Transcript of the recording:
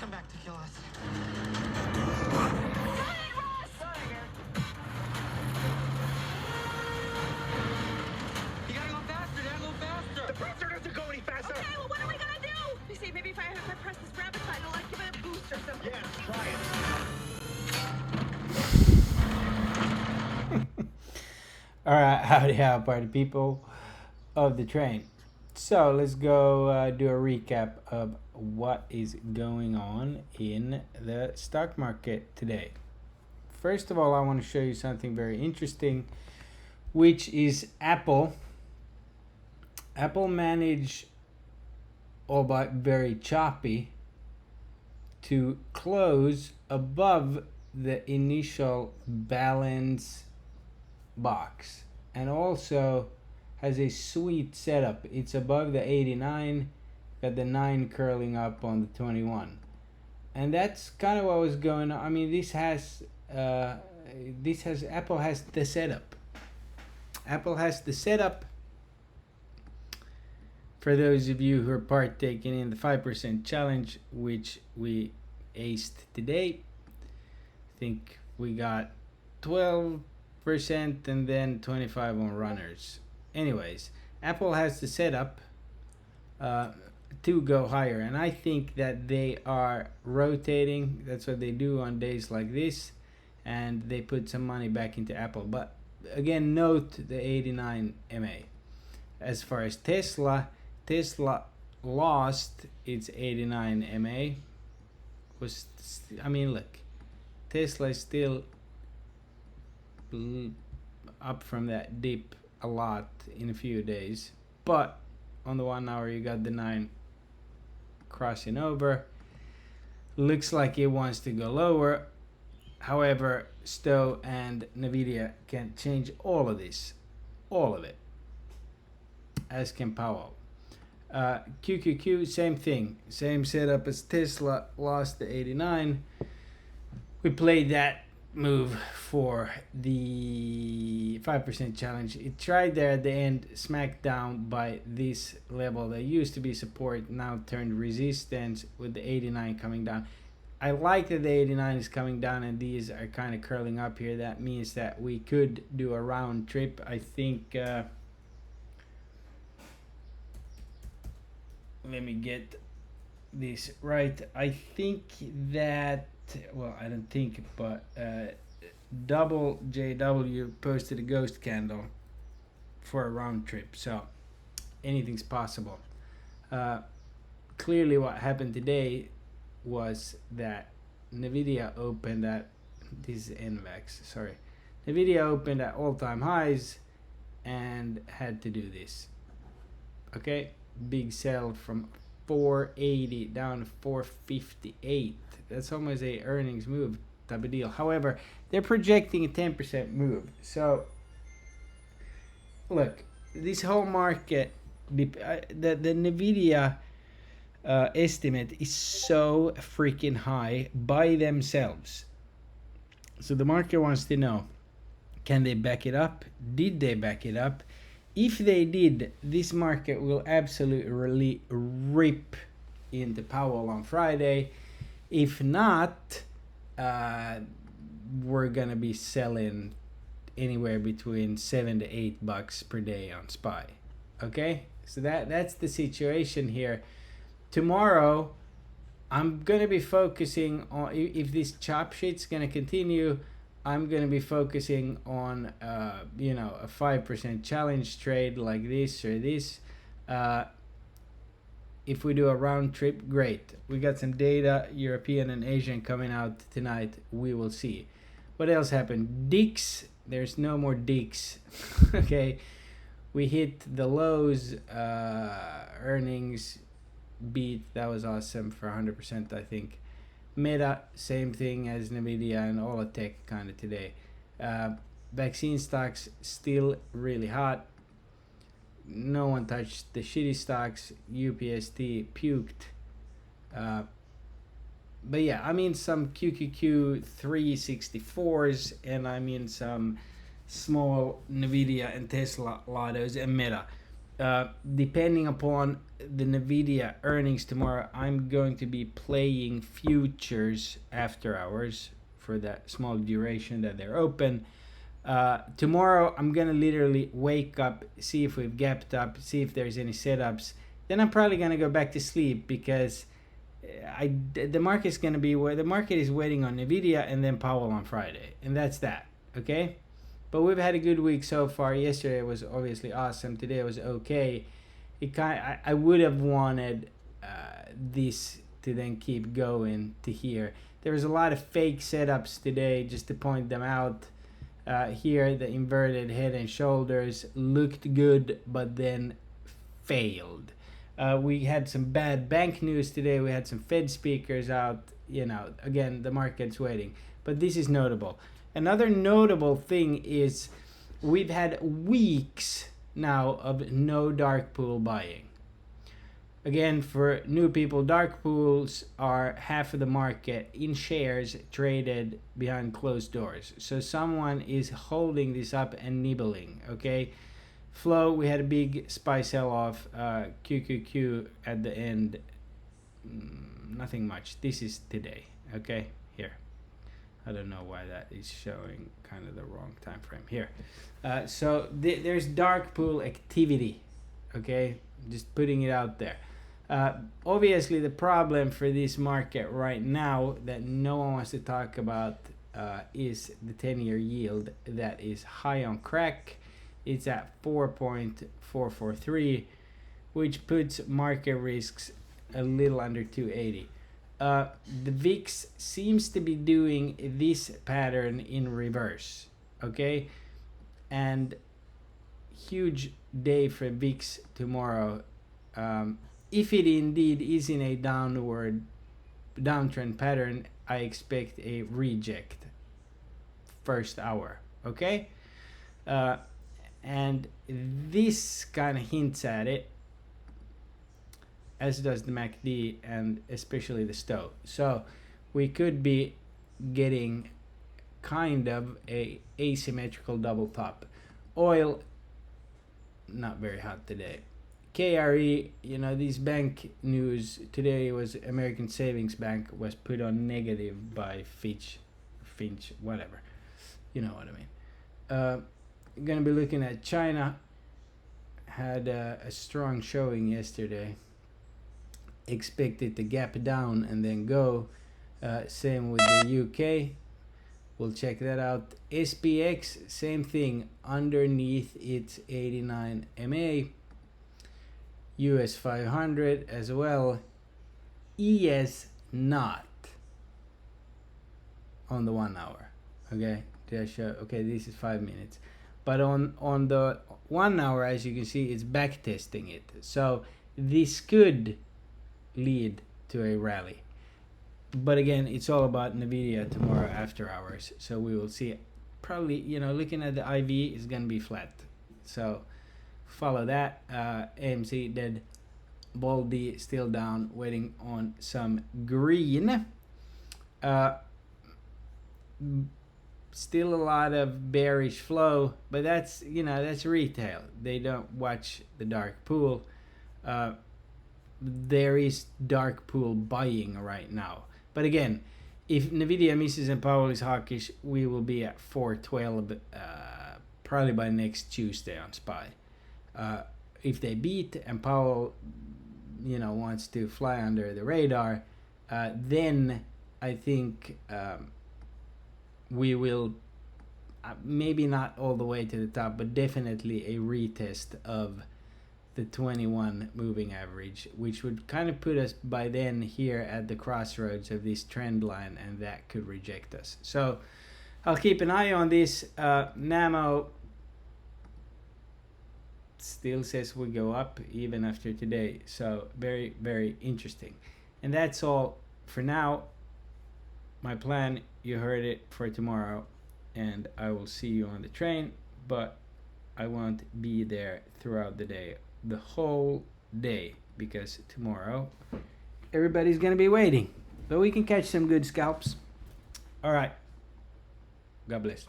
come back to kill us. You gotta go faster, Dad, go faster. The pressure doesn't go any faster. Okay, well, what are we gonna do? You see, maybe if I press this rabbit side, it'll like give it a boost or something. Yeah, try it. All right, howdy, party people of the train. So let's go do a recap of what is going on in the stock market today. First of all, I want to show you something very interesting, which is Apple. Apple managed, albeit very choppy, to close above the initial balance box, and also has a sweet setup. It's above the 89, got the 9 curling up on the 21, and that's kind of what was going on. I mean, this has Apple has the setup. Apple has the setup. For those of you who are partaking in the 5% challenge, which we aced today, I think we got 12% and then 25 on runners. Anyways, Apple has the setup to go higher, and I think that they are rotating. That's what they do on days like this, and they put some money back into Apple. But again, note the 89 MA. As far as Tesla lost its 89 MA. Look, Tesla is still up from that dip a lot in a few days, but on the 1 hour you got the 9 crossing over. Looks like it wants to go lower. However, Stowe and Nvidia can change all of this, all of it, as can Powell. QQQ, same thing, same setup as Tesla, lost the 89. We played that move for the 5% challenge. It tried there at the end, smacked down by this level that used to be support, now turned resistance with the 89 coming down. I like that the 89 is coming down and these are kind of curling up here. That means that we could do a round trip. I think let me get this right. I think that, well, I don't think, but Double JW posted a ghost candle for a round trip, so anything's possible. Clearly what happened today was that Nvidia opened at, this is NVAX, sorry, Nvidia opened at all-time highs and had to do this. Okay, big sell from 480 down to 458. That's almost a earnings move type of deal. However, they're projecting a 10% move. So look, this whole market, the Nvidia estimate is so freaking high by themselves. So the market wants to know, can they back it up? Did they back it up? If they did, this market will absolutely rip into Powell on Friday. If not, we're gonna be selling anywhere between $7 to $8 per day on SPY. Okay, so that's the situation here. Tomorrow, I'm gonna be focusing on, if this chop shit's gonna continue, I'm gonna be focusing on a 5% challenge trade like this or this. If we do a round trip, great. We got some data, European and Asian, coming out tonight. We will see. What else happened? DIX, there's no more DIX. Okay, we hit the lows, earnings beat. That was awesome for 100%, I think. Meta, same thing as Nvidia and all of tech kind of today. Vaccine stocks still really hot. No one touched the shitty stocks. UPST puked. But yeah, I mean some QQQ 364s, and I mean some small Nvidia and Tesla lottos and Meta. Depending upon the Nvidia earnings tomorrow, I'm going to be playing futures after hours for that small duration that they're open. Tomorrow I'm gonna literally wake up, see if we've gapped up, see if there's any setups. Then I'm probably gonna go back to sleep because the market's gonna be where the market is waiting on Nvidia and then Powell on Friday, and that's that. Okay. But we've had a good week so far. Yesterday was obviously awesome. Today was okay. I would have wanted this to then keep going to here. There was a lot of fake setups today, just to point them out. Here, the inverted head and shoulders looked good, but then failed. We had some bad bank news today. We had some Fed speakers out. Again, the market's waiting. But this is notable. Another notable thing is we've had weeks now of no dark pool buying. Again, for new people, dark pools are half of the market in shares traded behind closed doors. So someone is holding this up and nibbling, okay? Flow, we had a big SPY sell-off. QQQ at the end, nothing much. This is today, okay? Here. I don't know why that is showing kind of the wrong time frame here. So there's dark pool activity, okay? Just putting it out there. Obviously, the problem for this market right now that no one wants to talk about is the 10-year yield that is high on crack. It's at 4.443, which puts market risks a little under 280. The VIX seems to be doing this pattern in reverse, okay? And huge day for VIX tomorrow. If it indeed is in a downtrend pattern, I expect a reject first hour, okay? And this kind of hints at it, as does the MACD and especially the STO. So we could be getting kind of a asymmetrical double top. Oil, not very hot today. KRE, these bank news today was American Savings Bank was put on negative by Finch, whatever. You know what I mean. Gonna be looking at China. Had a strong showing yesterday. Expected to gap down and then go. Same with the UK. We'll check that out. SPX, same thing. Underneath its 89 MA. US 500 as well. ES not on the 1 hour. Okay, did I show? Okay, this is 5 minutes. But on the 1 hour, as you can see, it's back testing it. So this could lead to a rally. But again, it's all about Nvidia tomorrow after hours. So we will see. Probably, looking at the IV is going to be flat. So follow that. AMC dead. Baldy still down, waiting on some green. Still a lot of bearish flow, but that's retail. They don't watch the dark pool. There is dark pool buying right now. But again, if Nvidia misses and Powell is hawkish, we will be at 412 probably by next Tuesday on SPY. If they beat and Powell, wants to fly under the radar, then I think we will maybe not all the way to the top, but definitely a retest of the 21 moving average, which would kind of put us by then here at the crossroads of this trend line, and that could reject us. So I'll keep an eye on this. NAMO still says we go up even after today. So very, very interesting. And that's all for now. My plan, you heard it, for tomorrow, and I will see you on the train, but I won't be there throughout the day, the whole day, because tomorrow everybody's gonna be waiting, but we can catch some good scalps. All right, God bless.